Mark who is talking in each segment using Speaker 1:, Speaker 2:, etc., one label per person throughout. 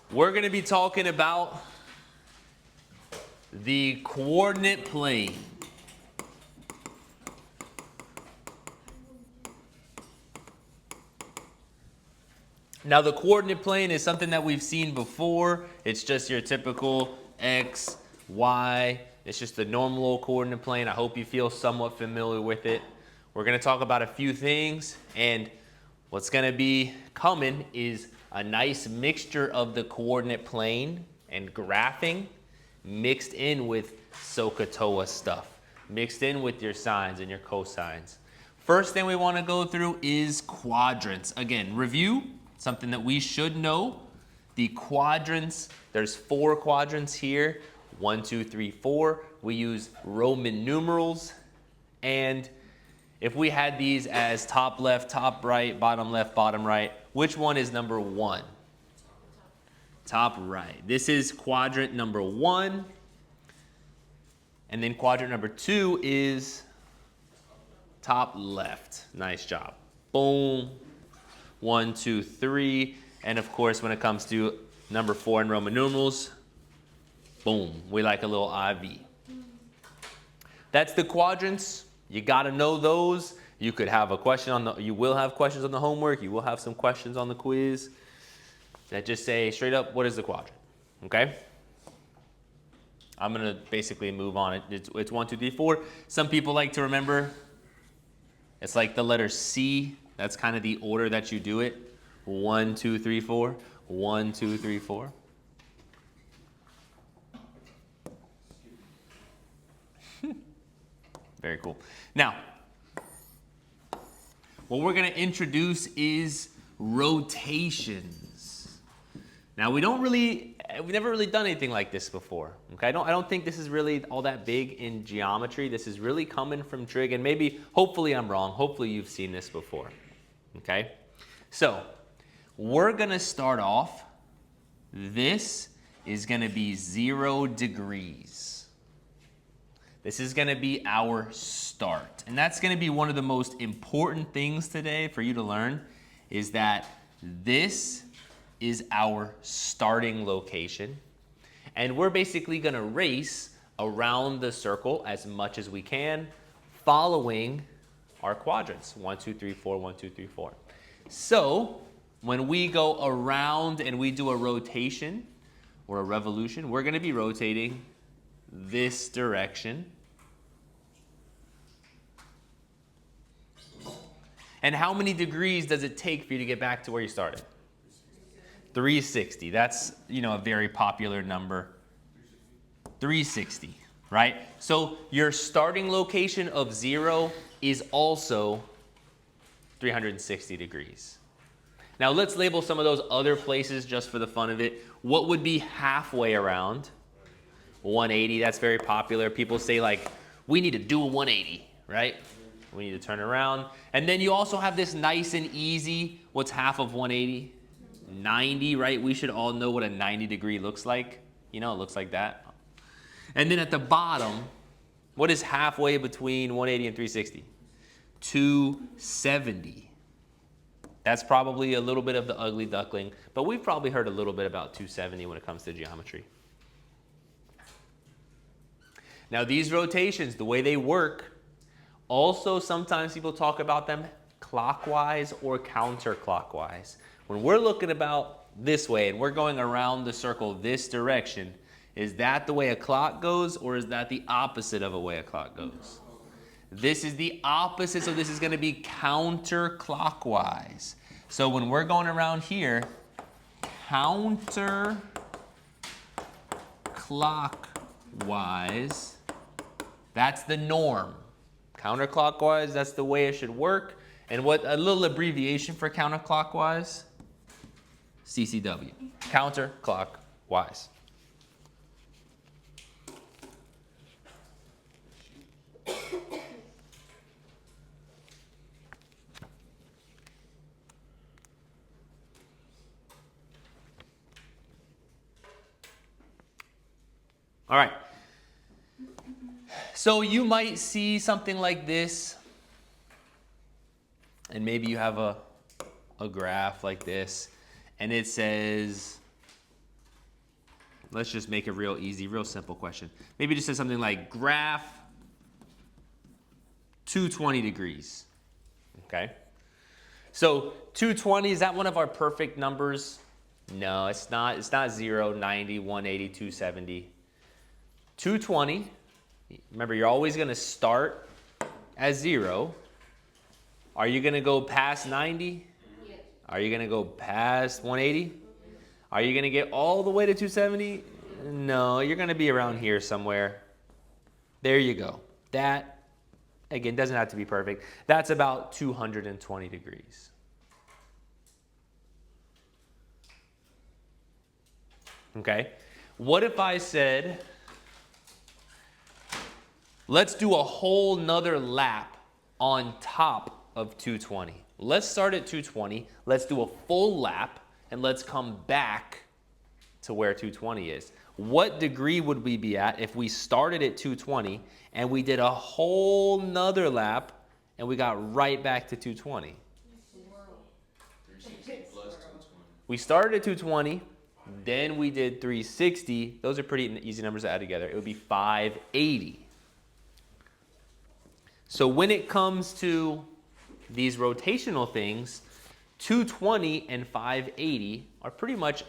Speaker 1: We're going to be talking about the coordinate plane. Now, the coordinate plane is something that we've seen before. It's just your typical X, Y. It's just the normal coordinate plane. I hope you feel somewhat familiar with it. We're going to talk about a few things, and what's going to be coming is a nice mixture of the coordinate plane and graphing mixed in with SOHCAHTOA stuff, mixed in with your sines and your cosines. First thing we want to go through is quadrants. Again, review, something that we should know. The quadrants, there's 4 quadrants here, 1, 2, 3, 4. We use Roman numerals, and if we had these as top left, top right, bottom left, bottom right, which one is number 1? Top right. This is quadrant number 1. And then quadrant number 2 is top left. Nice job. Boom. 1, 2, 3. And of course, when it comes to number 4 in Roman numerals, boom. We like a little IV. That's the quadrants. You got to know those. You could have a question on the, you will have questions on the homework. You will have some questions on the quiz that just say straight up, what is the quadrant? Okay? I'm going to basically move on. It's 1, 2, 3, 4. Some people like to remember, it's like the letter C. That's kind of the order that you do it. 1, 2, 3, 4. 1, 2, 3, 4. Very cool. Now, what we're going to introduce is rotations. Now, we've never really done anything like this before. Okay, I don't think this is really all that big in geometry. This is really coming from TRIG, and maybe, hopefully I'm wrong. Hopefully you've seen this before. Okay, so we're going to start off. This is going to be 0 degrees. This is going to be our start. And that's going to be one of the most important things today for you to learn, is that this is our starting location. And we're basically going to race around the circle as much as we can, following our quadrants. 1, 2, 3, 4, 1, 2, 3, 4. So when we go around and we do a rotation or a revolution, we're going to be rotating this direction. And how many degrees does it take for you to get back to where you started? 360. That's, a very popular number. 360, right? So your starting location of 0 is also 360 degrees. Now let's label some of those other places just for the fun of it. What would be halfway around? 180, that's very popular. People say, like, we need to do a 180, right? We need to turn around. And then you also have this nice and easy, what's half of 180? 90, right? We should all know what a 90 degree looks like. It looks like that. And then at the bottom, what is halfway between 180 and 360? 270. That's probably a little bit of the ugly duckling, but we've probably heard a little bit about 270 when it comes to geometry. Now these rotations, the way they work, also sometimes people talk about them clockwise or counterclockwise. When we're looking about this way and we're going around the circle this direction, is that the way a clock goes, or is that the opposite of a way a clock goes? This is the opposite, so this is going to be counterclockwise. So when we're going around here, counterclockwise, that's the norm. Counterclockwise, that's the way it should work. And what a little abbreviation for counterclockwise? CCW. Counterclockwise. All right. So you might see something like this, and maybe you have a graph like this, and it says let's just make it real easy, real simple question. Maybe just say something like graph 220 degrees, okay? So 220, is that one of our perfect numbers? No, it's not. It's not 0, 90, 180, 270. 220, remember, you're always going to start at 0. Are you going to go past 90?
Speaker 2: Yes.
Speaker 1: Are you going to go past 180? Are you going to get all the way to 270? No, you're going to be around here somewhere. There you go. That, again, doesn't have to be perfect. That's about 220 degrees. Okay? What if I said, let's do a whole nother lap on top of 220. Let's start at 220. Let's do a full lap, and let's come back to where 220 is. What degree would we be at if we started at 220 and we did a whole nother lap and we got right back to 220?
Speaker 3: 360 plus 220.
Speaker 1: We started at 220, then we did 360. Those are pretty easy numbers to add together. It would be 580. So when it comes to these rotational things, 220 and 580 are pretty much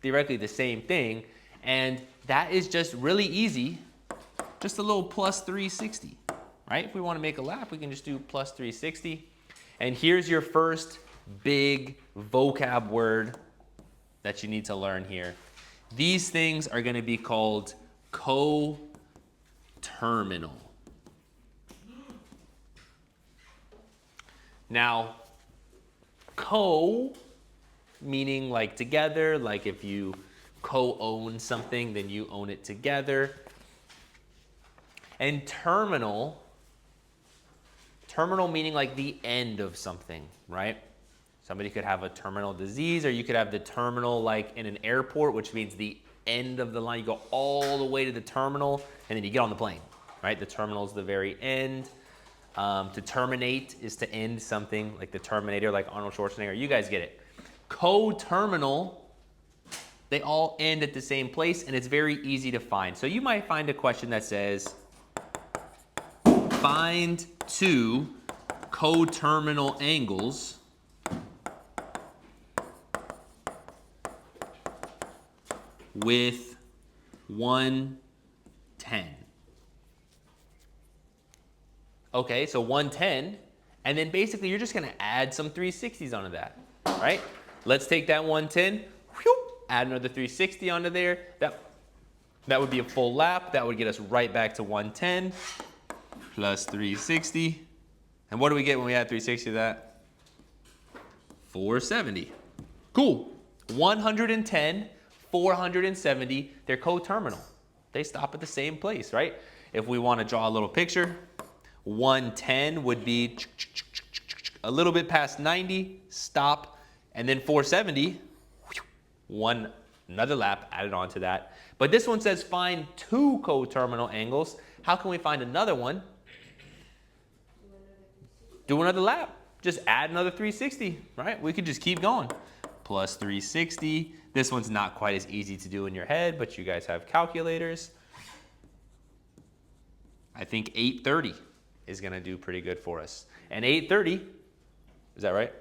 Speaker 1: theoretically the same thing, and that is just really easy, just a little plus 360, right? If we want to make a lap, we can just do plus 360. And here's your first big vocab word that you need to learn here. These things are going to be called coterminal. Now, co meaning like together, like if you co-own something, then you own it together. And terminal meaning like the end of something, right? Somebody could have a terminal disease, or you could have the terminal like in an airport, which means the end of the line. You go all the way to the terminal, and then you get on the plane, right? The terminal is the very end. To terminate is to end something, like the Terminator, like Arnold Schwarzenegger. You guys get it. Coterminal, they all end at the same place, and it's very easy to find. So you might find a question that says, find two coterminal angles with 110. Okay, so 110, and then basically you're just gonna add some 360s onto that, right? Let's take that 110, add another 360 onto there. That would be a full lap. That would get us right back to 110 plus 360. And what do we get when we add 360 to that? 470. Cool. 110, 470, they're coterminal. They stop at the same place, right? If we want to draw a little picture, 110 would be a little bit past 90, stop, and then 470, another lap added on to that. But this one says find two coterminal angles. How can we find another one? Do another lap. Just add another 360, right? We could just keep going. Plus 360. This one's not quite as easy to do in your head, but you guys have calculators. I think 830 is going to do pretty good for us. And 830, is that right?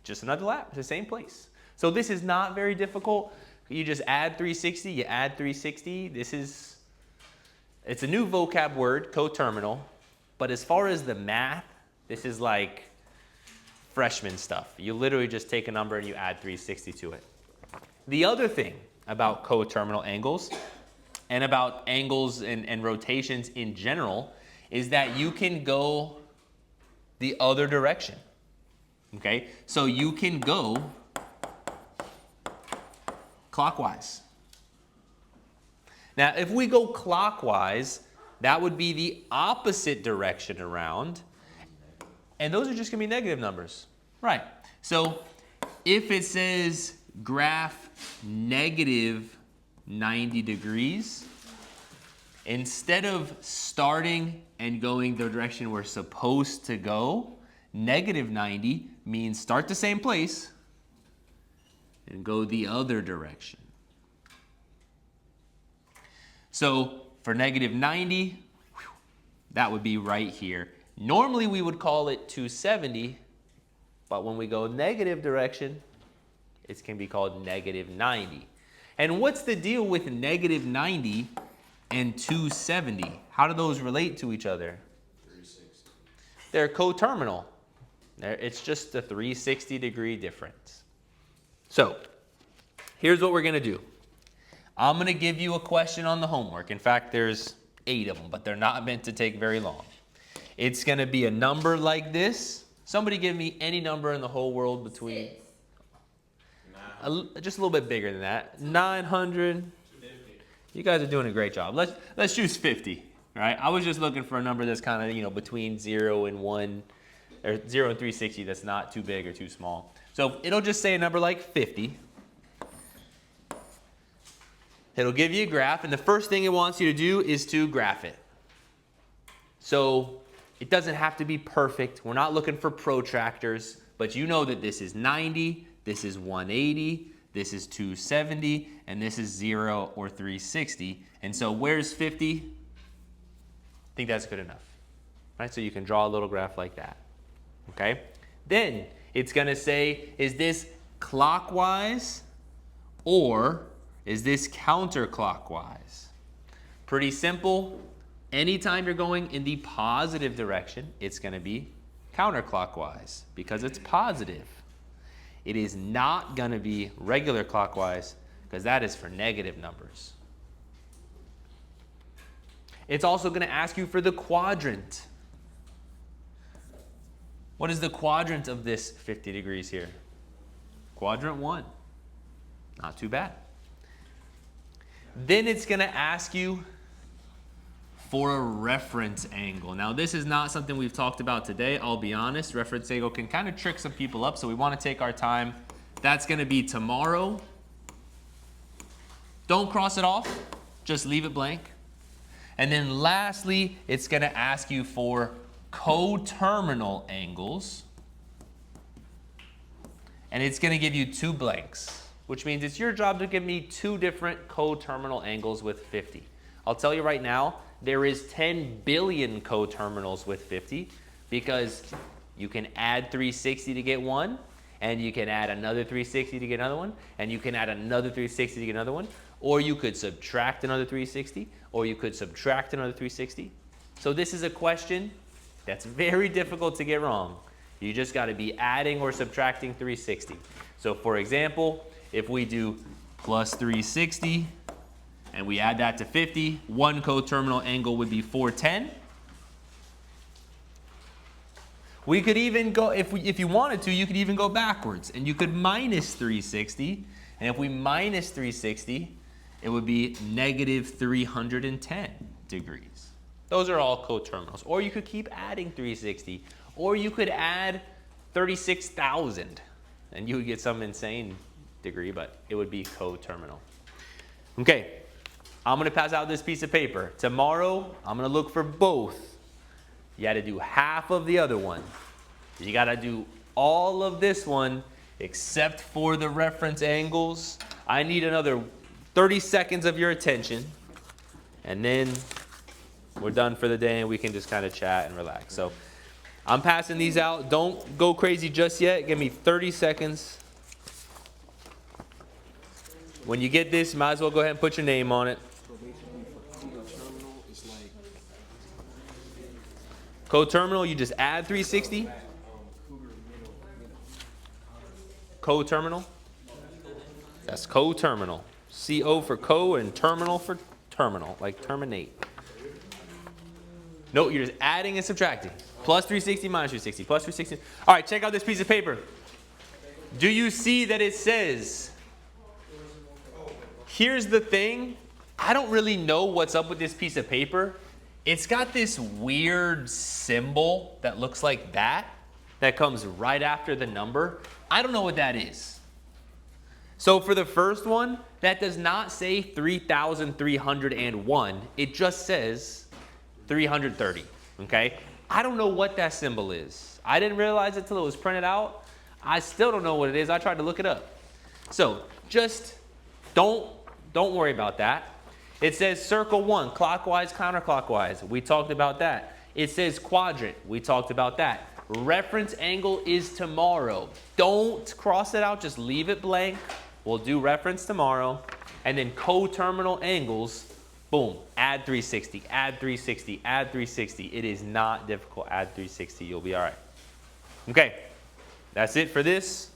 Speaker 1: Just another lap, it's the same place. So this is not very difficult. You just add 360, you add 360. It's a new vocab word, coterminal. But as far as the math, this is like freshman stuff. You literally just take a number and you add 360 to it. The other thing about coterminal angles and about angles and rotations in general is that you can go the other direction. Okay? So you can go clockwise. Now, if we go clockwise, that would be the opposite direction around. And those are just going to be negative numbers. Right. So if it says graph negative 90 degrees, instead of starting and going the direction we're supposed to go, negative 90 means start the same place and go the other direction. So for negative 90, that would be right here. Normally we would call it 270, but when we go negative direction, it can be called negative 90. And what's the deal with negative 90 and 270? How do those relate to each other?
Speaker 2: 360.
Speaker 1: They're coterminal. It's just a 360-degree difference. So here's what we're going to do. I'm going to give you a question on the homework. In fact, there's 8 of them, but they're not meant to take very long. It's going to be a number like this. Somebody give me any number in the whole world between... just a little bit bigger than that. 900. You guys are doing a great job. Let's choose 50, right? I was just looking for a number that's kind of, you know, between 0 and 1, or 0 and 360 that's not too big or too small. So it'll just say a number like 50. It'll give you a graph, and the first thing it wants you to do is to graph it. So it doesn't have to be perfect. We're not looking for protractors, but you know that this is 90, this is 180, this is 270, and this is 0 or 360. And so where's 50? I think that's good enough, right? So you can draw a little graph like that, okay? Then it's gonna say, is this clockwise or is this counterclockwise? Pretty simple. Anytime you're going in the positive direction, it's gonna be counterclockwise because it's positive. It is not gonna be regular clockwise because that is for negative numbers. It's also gonna ask you for the quadrant. What is the quadrant of this 50 degrees here? Quadrant 1. Not too bad. Then it's gonna ask you for a reference angle. Now this is not something we've talked about today, I'll be honest. Reference angle can kind of trick some people up, so we want to take our time. That's gonna be tomorrow. Don't cross it off, just leave it blank. And then lastly, it's gonna ask you for coterminal angles. And it's gonna give you 2 blanks, which means it's your job to give me 2 different coterminal angles with 50. I'll tell you right now, there is 10 billion coterminals with 50 because you can add 360 to get one, and you can add another 360 to get another one, and you can add another 360 to get another one, or you could subtract another 360, or you could subtract another 360. So this is a question that's very difficult to get wrong. You just got to be adding or subtracting 360. So for example, if we do plus 360 and we add that to 50, one coterminal angle would be 410. We could even go, if you wanted to, you could even go backwards and you could minus 360. And if we minus 360, it would be negative 310 degrees. Those are all coterminals. Or you could keep adding 360. Or you could add 36,000 and you would get some insane degree, but it would be coterminal. Okay, I'm gonna pass out this piece of paper. Tomorrow, I'm gonna look for both. You gotta do half of the other one. You gotta do all of this one except for the reference angles. I need another 30 seconds of your attention, and then we're done for the day and we can just kind of chat and relax. So I'm passing these out. Don't go crazy just yet. Give me 30 seconds. When you get this, you might as well go ahead and put your name on it. Coterminal, you just add 360. Coterminal. That's coterminal. CO for co and terminal for terminal, like terminate. No, you're just adding and subtracting. Plus 360 minus 360, plus 360. All right, check out this piece of paper. Do you see that it says, here's the thing, I don't really know what's up with this piece of paper. It's got this weird symbol that looks like that comes right after the number. I don't know what that is. So for the first one, that does not say 3,301. It just says 330, okay? I don't know what that symbol is. I didn't realize it till it was printed out. I still don't know what it is. I tried to look it up. So just don't worry about that. It says circle 1, clockwise, counterclockwise. We talked about that. It says quadrant. We talked about that. Reference angle is tomorrow. Don't cross it out, just leave it blank. We'll do reference tomorrow. And then coterminal angles, boom, add 360, add 360, add 360. It is not difficult, add 360, you'll be all right. Okay, that's it for this.